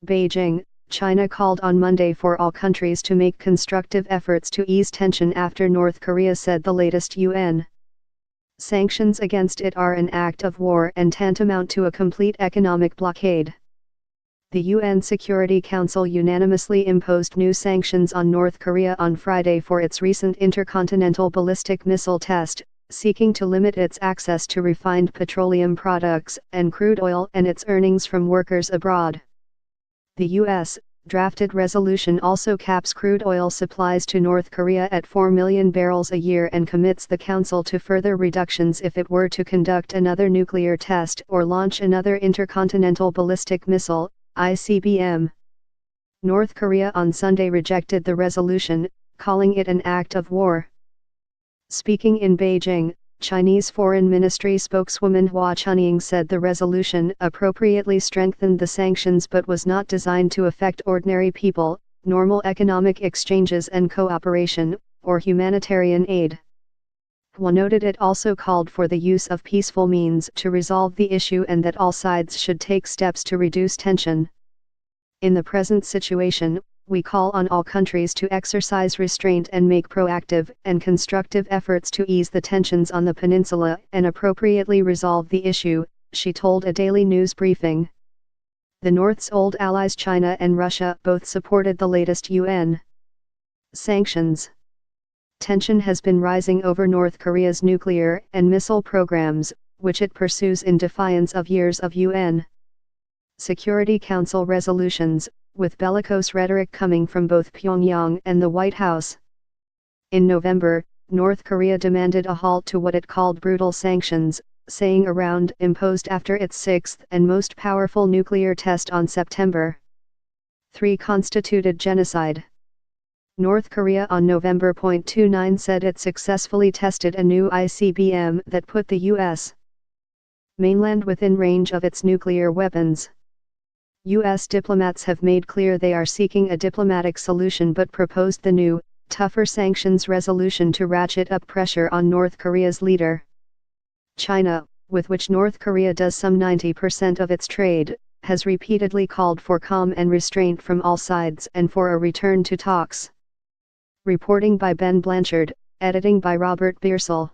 Beijing, China called on Monday for all countries to make constructive efforts to ease tension after North Korea said the latest UN sanctions against it are an act of war and tantamount to a complete economic blockade. The UN Security Council unanimously imposed new sanctions on North Korea on Friday for its recent intercontinental ballistic missile test, seeking to limit its access to refined petroleum products and crude oil and its earnings from workers abroad. The U.S. drafted resolution also caps crude oil supplies to North Korea at 4 million barrels a year and commits the Council to further reductions if it were to conduct another nuclear test or launch another intercontinental ballistic missile, ICBM. North Korea on Sunday rejected the resolution, calling it an act of war. Speaking in Beijing, Chinese Foreign Ministry spokeswoman Hua Chunying said the resolution appropriately strengthened the sanctions but was not designed to affect ordinary people, normal economic exchanges and cooperation, or humanitarian aid. Hua noted it also called for the use of peaceful means to resolve the issue and that all sides should take steps to reduce tension. In the present situation, we call on all countries to exercise restraint and make proactive and constructive efforts to ease the tensions on the peninsula and appropriately resolve the issue, she told a daily news briefing. The North's old allies China and Russia both supported the latest UN sanctions. Tension has been rising over North Korea's nuclear and missile programs, which it pursues in defiance of years of UN Security Council resolutions, with bellicose rhetoric coming from both Pyongyang and the White House. In November, North Korea demanded a halt to what it called brutal sanctions, saying a round imposed after its sixth and most powerful nuclear test on September 3 constituted genocide. North Korea on November 29 said it successfully tested a new ICBM that put the U.S. mainland within range of its nuclear weapons. U.S. diplomats have made clear they are seeking a diplomatic solution but proposed the new, tougher sanctions resolution to ratchet up pressure on North Korea's leader. China, with which North Korea does some 90% of its trade, has repeatedly called for calm and restraint from all sides and for a return to talks. Reporting by Ben Blanchard, editing by Robert Beersel.